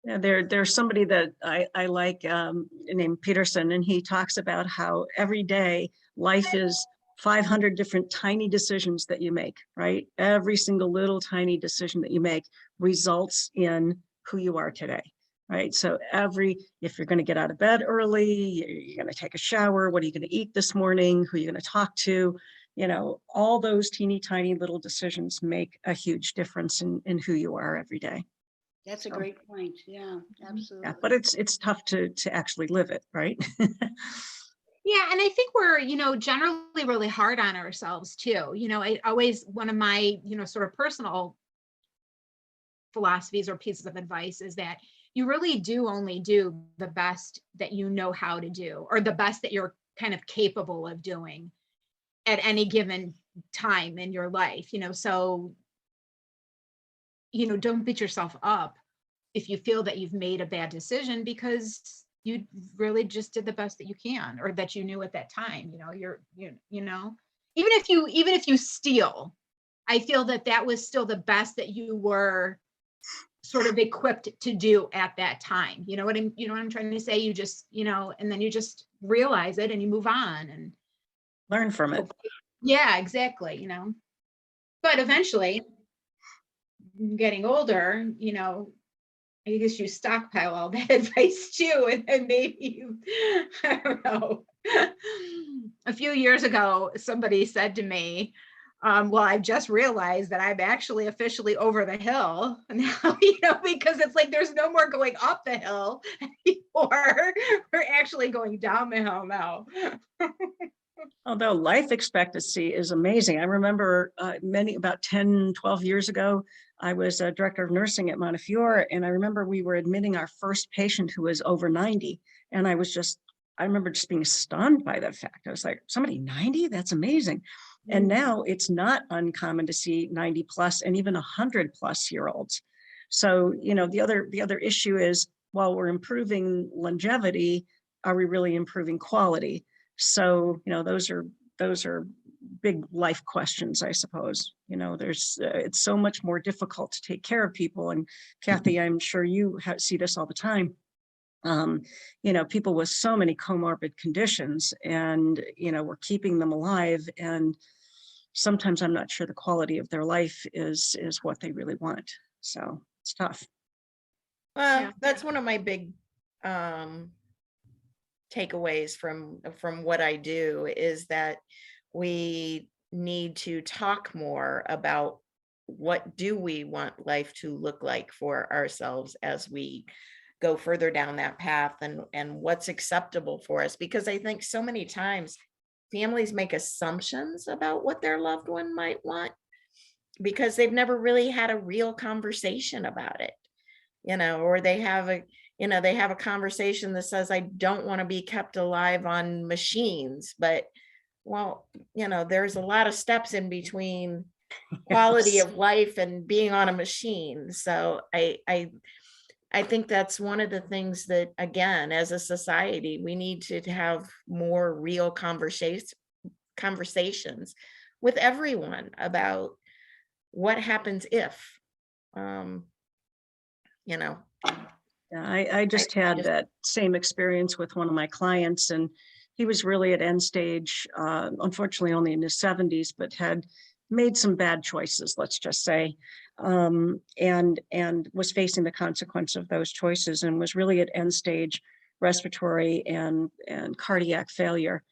Yeah, there's somebody that I like named Peterson, and he talks about how every day life is 500 different tiny decisions that you make, right? Every single little tiny decision that you make results in who you are today, right? So if you're going to get out of bed early, you're going to take a shower, what are you going to eat this morning, who are you going to talk to, all those teeny tiny little decisions make a huge difference in who you are every day. That's a great point. Yeah, absolutely. Yeah, but it's tough to actually live it, right? Yeah, and I think we're, generally really hard on ourselves too. One of my, sort of personal philosophies or pieces of advice is that you really do only do the best that you know how to do, or the best that you're kind of capable of doing at any given time in your life, so, don't beat yourself up if you feel that you've made a bad decision, because you really just did the best that you can, or that you knew at that time. Even if you steal, I feel that was still the best that you were sort of equipped to do at that time. You know what I'm trying to say? You just, and then you just realize it and you move on and Learn from it. yeah, exactly. But eventually, getting older, I guess you stockpile all that advice too, and then maybe you, I don't know. A few years ago, somebody said to me, well, I've just realized that I'm actually officially over the hill now, because it's like there's no more going up the hill anymore. We're actually going down the hill now. Although life expectancy is amazing. I remember about 10, 12 years ago, I was a director of nursing at Montefiore, and I remember we were admitting our first patient who was over 90. And I remember just being stunned by that fact. I was like, somebody 90? That's amazing. And now it's not uncommon to see 90 plus and even 100 plus year olds. So, the other issue is, while we're improving longevity, are we really improving quality? So, those are big life questions, I suppose. It's so much more difficult to take care of people. And Kathy, I'm sure you see this all the time. People with so many comorbid conditions, and, we're keeping them alive. And sometimes I'm not sure the quality of their life is what they really want. So it's tough. Well, Yeah. that's one of my big takeaways from what I do, is that we need to talk more about what do we want life to look like for ourselves as we go further down that path, and what's acceptable for us. Because I think so many times families make assumptions about what their loved one might want because they've never really had a real conversation about it, or they have a conversation that says, I don't want to be kept alive on machines, but well, there's a lot of steps in between quality of life and being on a machine. So I think that's one of the things that, again, as a society, we need to have more real conversations with everyone about what happens if, Yeah, I just had that same experience with one of my clients, and he was really at end stage, unfortunately only in his 70s, but had made some bad choices, let's just say, and was facing the consequence of those choices and was really at end stage respiratory and cardiac failure.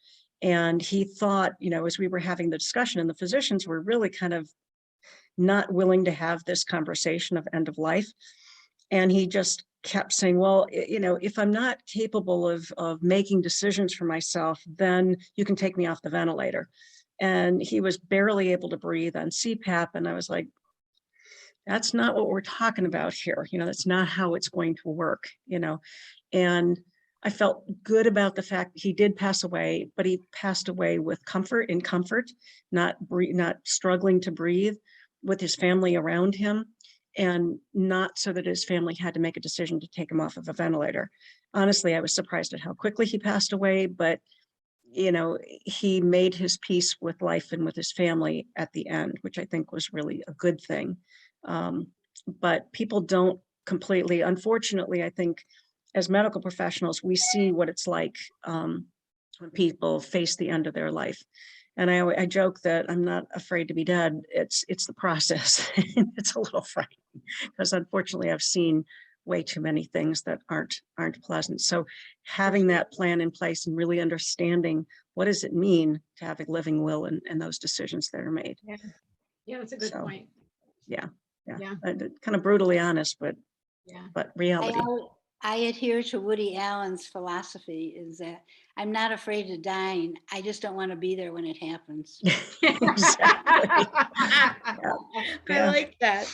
And he thought, as we were having the discussion, and the physicians were really kind of not willing to have this conversation of end of life. And he just kept saying, well, if I'm not capable of making decisions for myself, then you can take me off the ventilator. And he was barely able to breathe on CPAP. And I was like, that's not what we're talking about here. That's not how it's going to work, and I felt good about the fact he did pass away, but he passed away with comfort, not struggling to breathe, with his family around him, and not so that his family had to make a decision to take him off of a ventilator. Honestly, I was surprised at how quickly he passed away, but he made his peace with life and with his family at the end, which I think was really a good thing. But people don't completely, unfortunately, I think as medical professionals, we see what it's like when people face the end of their life. And I joke that I'm not afraid to be dead. It's the process. It's a little frightening because unfortunately I've seen way too many things that aren't pleasant. So having that plan in place and really understanding what does it mean to have a living will and those decisions that are made. Yeah, that's a good So, point. Yeah. Yeah. Kind of brutally honest, but reality. I adhere to Woody Allen's philosophy is that I'm not afraid of dying. I just don't want to be there when it happens. Exactly. I like that.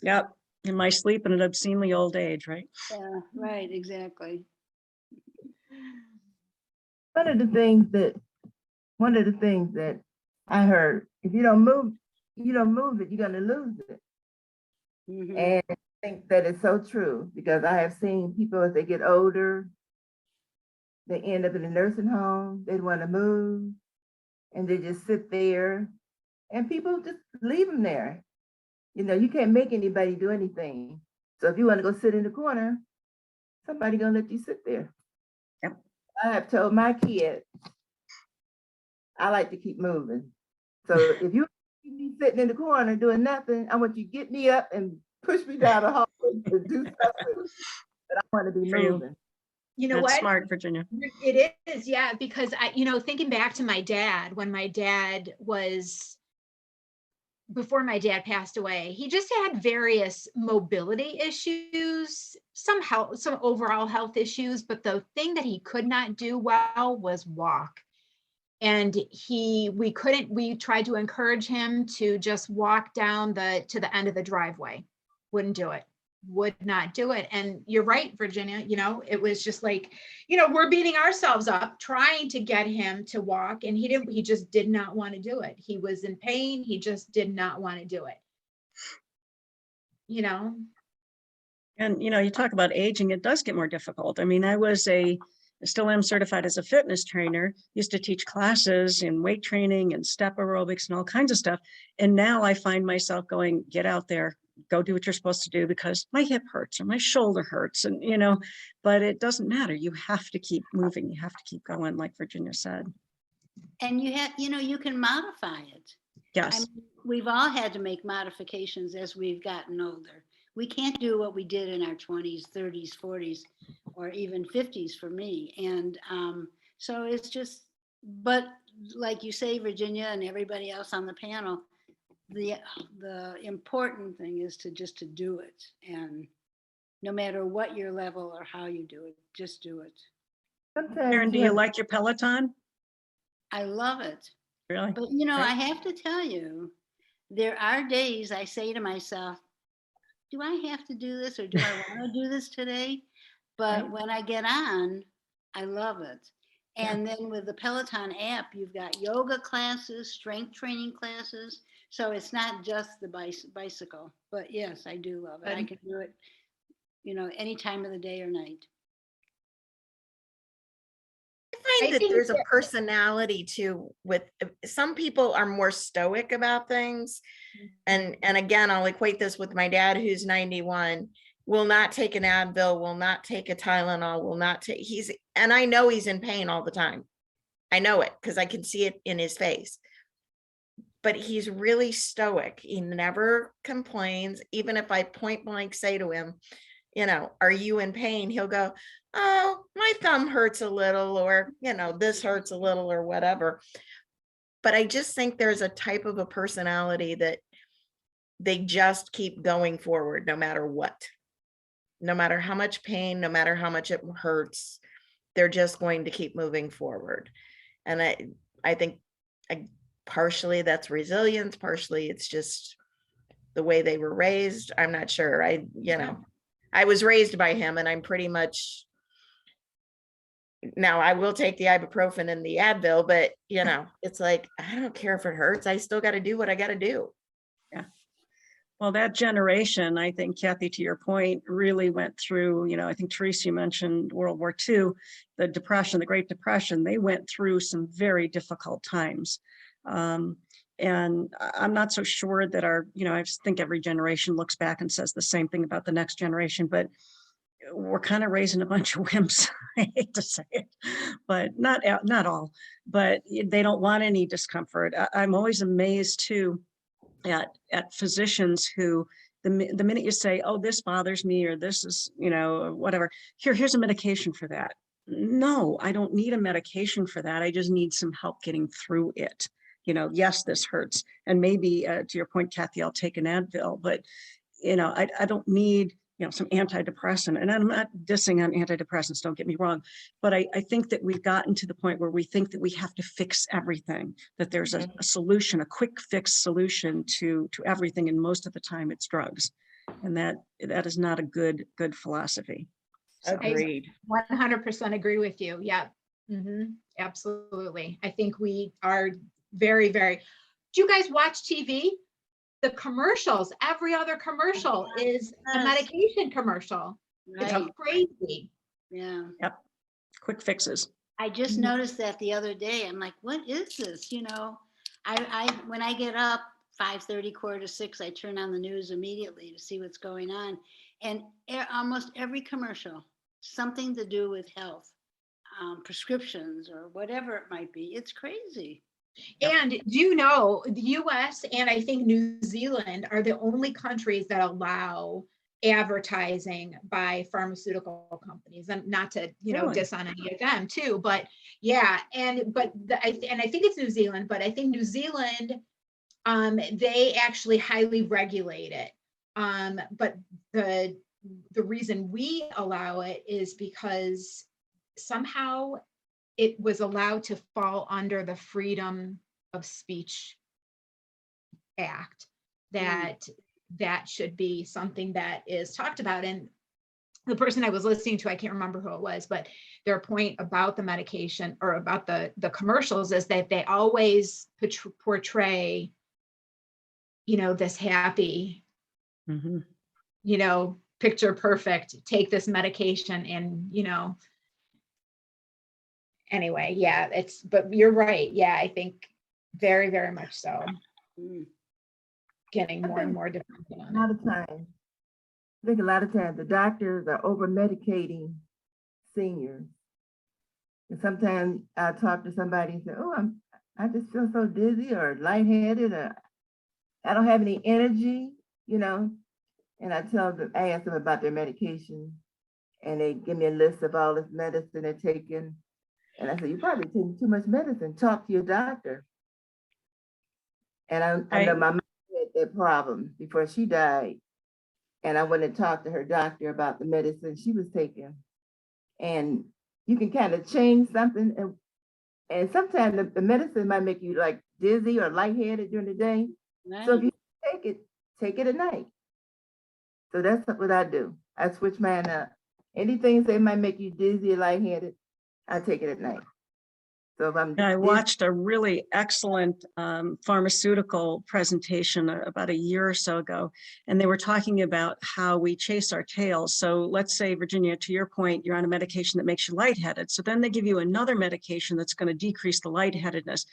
Yep. In my sleep in an obscenely old age, right? Yeah, right, exactly. One of the things that I heard, if you don't move it, you're gonna lose it. Mhm. And I think that is so true because I have seen people as they get older, they end up in a nursing home, they want to move, and they just sit there, and people just leave them there. You can't make anybody do anything. So if you want to go sit in the corner, somebody gonna let you sit there. Yep. I have told my kids, I like to keep moving. So if you keep me sitting in the corner doing nothing, I want you to get me up and push me down the hallway to do something. But I want to be For you. moving. You know That's what? smart, Virginia. It is, yeah, because thinking back to my dad, when my dad was, before my dad passed away, he just had various mobility issues, some overall health issues, but the thing that he could not do well was walk. And we tried to encourage him to just walk down to the end of the driveway. Would not do it. And you're right, Virginia, it was just like, we're beating ourselves up trying to get him to walk, and he just did not want to do it. He was in pain. He just did not want to do it. And, you talk about aging, it does get more difficult. I mean, I still am certified as a fitness trainer, used to teach classes in weight training and step aerobics and all kinds of stuff. And now I find myself going, get out there, go do what you're supposed to do because my hip hurts or my shoulder hurts. And, but it doesn't matter. You have to keep moving. You have to keep going, like Virginia said. And you can modify it. Yes. We've all had to make modifications as we've gotten older. We can't do what we did in our 20s, 30s, 40s, or even 50s for me. And so it's just, but like you say, Virginia and everybody else on the panel, the important thing is to do it. And no matter what your level or how you do it, just do it. Caryn, do you like your Peloton? I love it. Really? But I have to tell you, there are days I say to myself, do I have to do this or do I want to do this today? But when I get on, I love it. And then with the Peloton app, you've got yoga classes, strength training classes. So it's not just the bicycle, but yes, I do love it. I can do it, any time of the day or night. I find that there's a personality with some people are more stoic about things. And again, I'll equate this with my dad, who's 91, will not take an Advil, will not take a Tylenol, will not take, and I know he's in pain all the time. I know it because I can see it in his face. but he's really stoic. He never complains. Even if I point blank say to him, you know, are you in pain? He'll go, oh, my thumb hurts a little, or, you know, this hurts a little, or whatever. But I just think there's a type of a personality that they just keep going forward no matter what. No matter how much pain, no matter how much it hurts, they're just going to keep moving forward. And I think partially that's resilience, partially it's just the way they were raised. I'm not sure. You know, I was raised by him, and I'm pretty much, now I will take the ibuprofen and the Advil, but you know, it's like, I don't care if it hurts. I still got to do what I got to do. Yeah. Well, that generation, I think, Kathy, to your point, really went through, you know, I think Teresa, you mentioned World War II, the Depression, the Great Depression. They went through some very difficult times. And I'm not so sure that you know, I just think every generation looks back and says the same thing about the next generation, but we're kind of raising a bunch of wimps. I hate to say it, but not all, but they don't want any discomfort. I'm always amazed too at physicians who the minute you say, oh, this bothers me, or this is, you know, whatever, here's a medication for that. No, I don't need a medication for that. I just need some help getting through it. You know, yes, this hurts. And maybe to your point, Kathy, I'll take an Advil, but you know, I don't need, you know, some antidepressant. And I'm not dissing on antidepressants, don't get me wrong, but I think that we've gotten to the point where we think that we have to fix everything, that there's a solution, a quick fix solution to everything. And most of the time it's drugs. And that is not a good philosophy. So. Agreed. 100% agree with you. Yeah, absolutely. I think we are very, very, do you guys watch TV? The commercials, every other commercial is a medication commercial. Right. It's crazy. Yeah. Yep. Quick fixes. I just noticed that the other day. I'm like, what is this? You know, I when I get up 5:30, 5:45, I turn on the news immediately to see what's going on. And almost every commercial, something to do with health, prescriptions or whatever it might be. It's crazy. And do you know, the US and I think New Zealand are the only countries that allow advertising by pharmaceutical companies, and not to, you know, diss on any of them too, but yeah. And I think it's New Zealand, but I think New Zealand, they actually highly regulate it. But the reason we allow it is because somehow it was allowed to fall under the Freedom of Speech Act, that should be something that is talked about. And the person I was listening to, I can't remember who it was, but their point about the medication or about the commercials is that they always portray, you know, this happy, you know, picture perfect, take this medication and, you know, anyway, yeah, but you're right. Yeah, I think very, very much so. Getting more and more dependent on A lot of times, I think a lot of times the doctors are over medicating seniors. And sometimes I talk to somebody and say, oh, I just feel so dizzy or lightheaded, or I don't have any energy, you know. And I ask them about their medication, and they give me a list of all this medicine they're taking. And I said, you're probably taking too much medicine. Talk to your doctor. And I know my mom had that problem before she died. And I went and talked to her doctor about the medicine she was taking. And you can kind of change something. And sometimes the medicine might make you like dizzy or lightheaded during the day. Right. So if you take it at night. So that's what I do. I switch mine up. Anything that might make you dizzy or lightheaded, I take it at night. So if I watched a really excellent pharmaceutical presentation about a year or so ago, and they were talking about how we chase our tails. So let's say, Virginia, to your point, you're on a medication that makes you lightheaded. So then they give you another medication that's going to decrease the lightheadedness.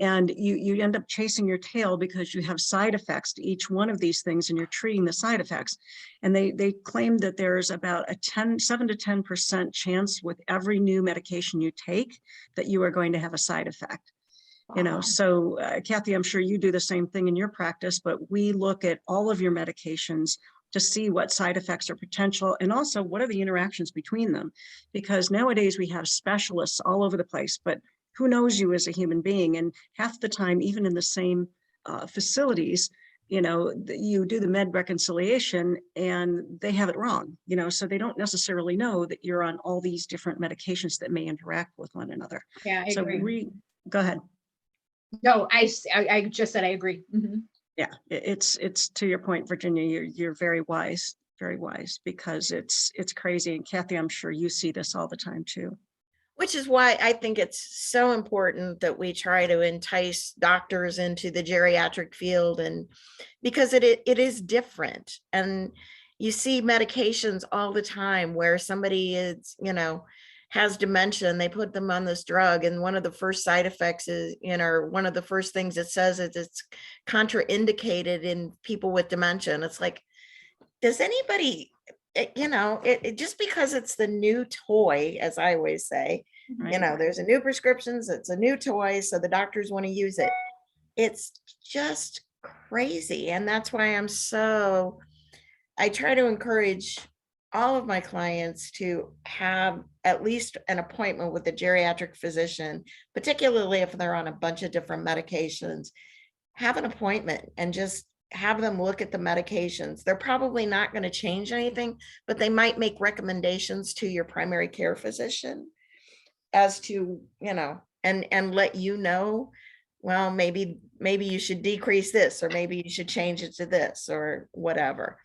And you end up chasing your tail because you have side effects to each one of these things, and you're treating the side effects. And they claim that there's about a 7 to 10% chance with every new medication you take that you are going to have a side effect. You know, Wow. so Kathy, I'm sure you do the same thing in your practice, but we look at all of your medications to see what side effects are potential and also what are the interactions between them. Because nowadays we have specialists all over the place, but who knows you as a human being? And half the time, even in the same facilities, you know, you do the med reconciliation and they have it wrong, you know, so they don't necessarily know that you're on all these different medications that may interact with one another. Yeah, I So agree. go ahead. No, I just said I agree. Mhm. Yeah, it's to your point, Virginia, you're very wise, because it's crazy. And Kathy, I'm sure you see this all the time too. Which is why I think it's so important that we try to entice doctors into the geriatric field, and because it is different. And you see medications all the time where somebody is, you know, has dementia and they put them on this drug, and one of the first side effects is, you know, one of the first things it says is it's contraindicated in people with dementia. And it's like, does anybody, you know, it just because it's the new toy, as I always say, Right. you know, there's a new prescriptions, it's a new toy, so the doctors want to use it. It's just crazy. And that's why I try to encourage all of my clients to have at least an appointment with a geriatric physician, particularly if they're on a bunch of different medications. Have an appointment and just have them look at the medications. They're probably not going to change anything, but they might make recommendations to your primary care physician as to, you know, and let you know, well, maybe you should decrease this, or maybe you should change it to this, or whatever.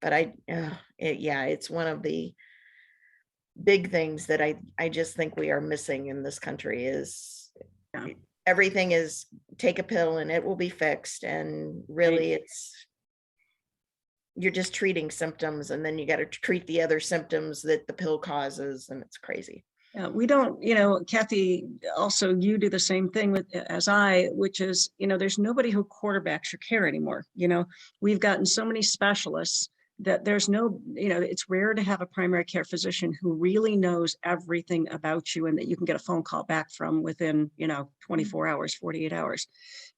But it's one of the big things that I just think we are missing in this country is everything is take a pill and it will be fixed. And really you're just treating symptoms, and then you got to treat the other symptoms that the pill causes, and it's crazy. Yeah, we don't, you know, Kathy, also you do the same thing as I, which is, you know, there's nobody who quarterbacks your care anymore. You know, we've gotten so many specialists that there's no, you know, it's rare to have a primary care physician who really knows everything about you and that you can get a phone call back from within, you know, 24 hours, 48 hours.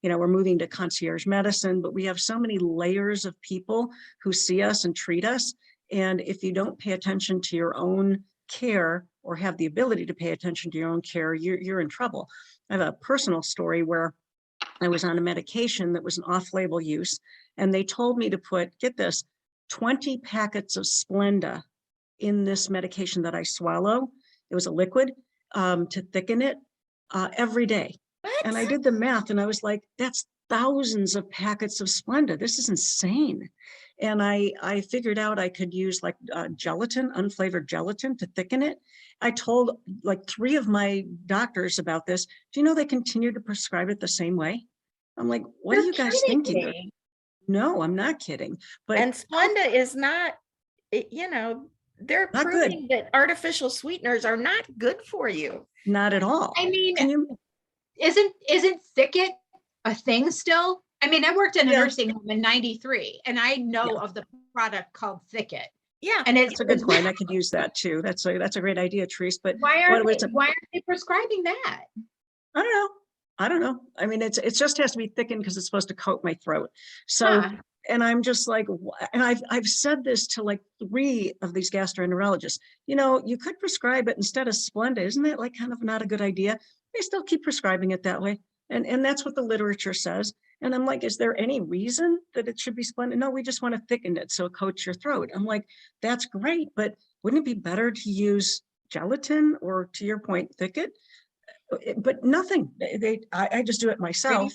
You know, we're moving to concierge medicine, but we have so many layers of people who see us and treat us. And if you don't pay attention to your own care or have the ability to pay attention to your own care, you're in trouble. I have a personal story where I was on a medication that was an off-label use, and they told me to put, get this, 20 packets of Splenda in this medication that I swallow. It was a liquid to thicken it every day. What? And I did the math and I was like, that's thousands of packets of Splenda. This is insane. And I figured out I could use like gelatin, unflavored gelatin to thicken it. I told like 3 of my doctors about this. Do you know they continue to prescribe it the same way? I'm like, what are you guys thinking? No, I'm not kidding. But And Splenda is not, you know, they're Not proving that artificial sweeteners are not good for you. not at all. I mean, Can you? isn't thicket a thing still? I mean, I worked in a Yeah. nursing home in 93, and I know Yeah. of the product called Thicket. Yeah. And That's a good point. I could use that too. That's a great idea, Therese. But why what aren't was why aren't they prescribing that? I don't know. I mean, it just has to be thickened because it's supposed to coat my throat. So, Huh. and I'm just like, and I've said this to like 3 of these gastroenterologists, you know, you could prescribe it instead of Splenda. Isn't that like kind of not a good idea? They still keep prescribing it that way. And that's what the literature says. And I'm like, is there any reason that it should be Splenda? No, we just want to thicken it so it coats your throat. I'm like, that's great, but wouldn't it be better to use gelatin or, to your point, thicket? But nothing. I just do it myself.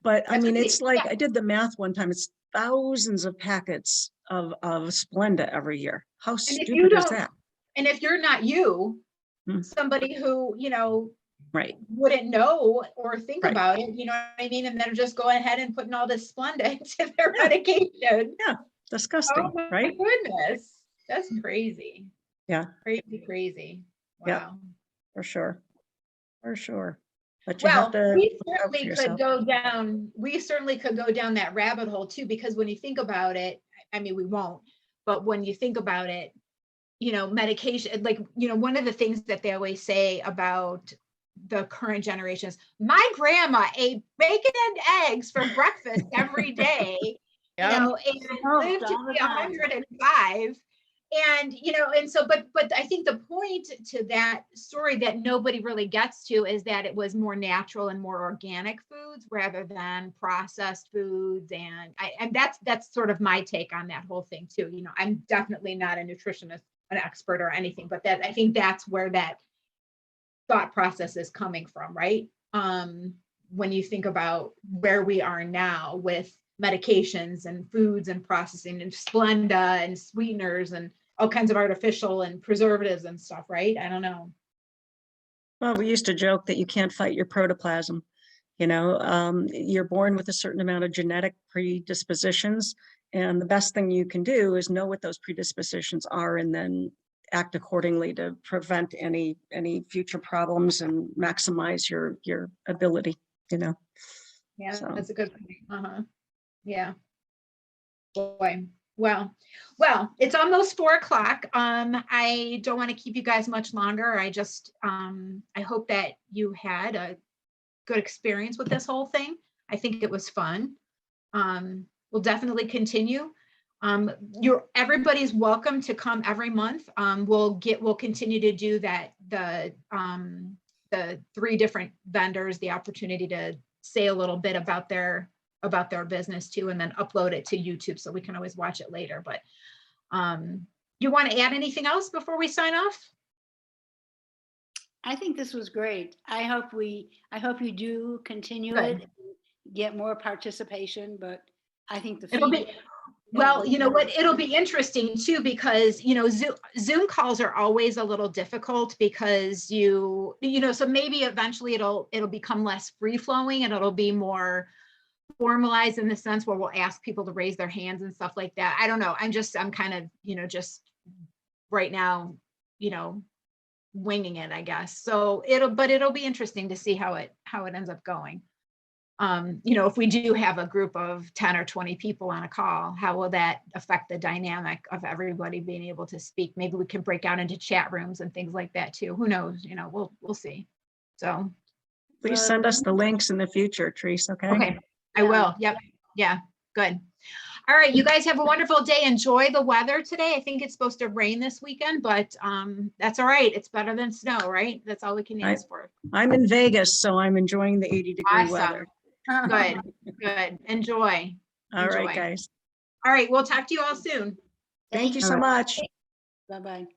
But I That's mean, what it's they- like, yeah. I did the math one time. It's thousands of packets of Splenda every year. How if you stupid is don't- that? And if you're not you, Hmm. somebody who, you know, Right. wouldn't know or think Right. about it, you know what I mean? And they're just going ahead and putting all this Splenda into their medication. Disgusting, Oh my right? goodness. That's crazy. Yeah. Crazy. Yeah. Wow. For sure. For sure. But you have Well, to we look out for certainly yourself. could go down that rabbit hole too, because when you think about it, I mean, we won't, but when you think about it, you know, medication, like, you know, one of the things that they always say about the current generations. My grandma ate bacon and eggs for breakfast every day, Yep. and Oh, lived to all the be time. 105. And, and so, but I think the point to that story that nobody really gets to is that it was more natural and more organic foods rather than processed foods. And that's sort of my take on that whole thing too. I'm definitely not a nutritionist, an expert or anything, but I think that's where that thought process is coming from, right? When you think about where we are now with medications and foods and processing and Splenda and sweeteners and all kinds of artificial and preservatives and stuff, right? I don't know. Well, we used to joke that you can't fight your protoplasm. You're born with a certain amount of genetic predispositions, and the best thing you can do is know what those predispositions are and then act accordingly to prevent any future problems and maximize your ability, Yeah, So. that's a good point. Yeah. Boy. Well, it's almost 4:00. I don't want to keep you guys much longer. I just, I hope that you had a good experience with this whole thing. I think it was fun. We'll definitely continue. Everybody's welcome to come every month. We'll continue to do that. The 3 different vendors, the opportunity to say a little bit about their business too, and then upload it to YouTube so we can always watch it later. But you want to add anything else before we sign off? I think this was great. I hope you do continue Good. it, get more participation, but I think the It'll be, feedback. well, you know what, it'll be interesting too, because, Zoom calls are always a little difficult because so maybe eventually it'll become less free flowing and it'll be more formalized in the sense where we'll ask people to raise their hands and stuff like that. I don't know. I'm kind of, just right now, winging it, I guess. So it'll be interesting to see how it ends up going. If we do have a group of 10 or 20 people on a call, how will that affect the dynamic of everybody being able to speak? Maybe we can break out into chat rooms and things like that too. Who knows? We'll see. So Please send us the links in the future, Therese, okay? okay, I will. Yep. Yeah, good. All right, you guys have a wonderful day. Enjoy the weather today. I think it's supposed to rain this weekend, but that's all right. It's better than snow, right? That's all we can ask for. I'm in Vegas, so I'm enjoying the 80-degree Awesome. weather. Good. Enjoy. All right, Enjoy. guys. All right, we'll talk to you all soon. Thank you you. so much. Bye-bye.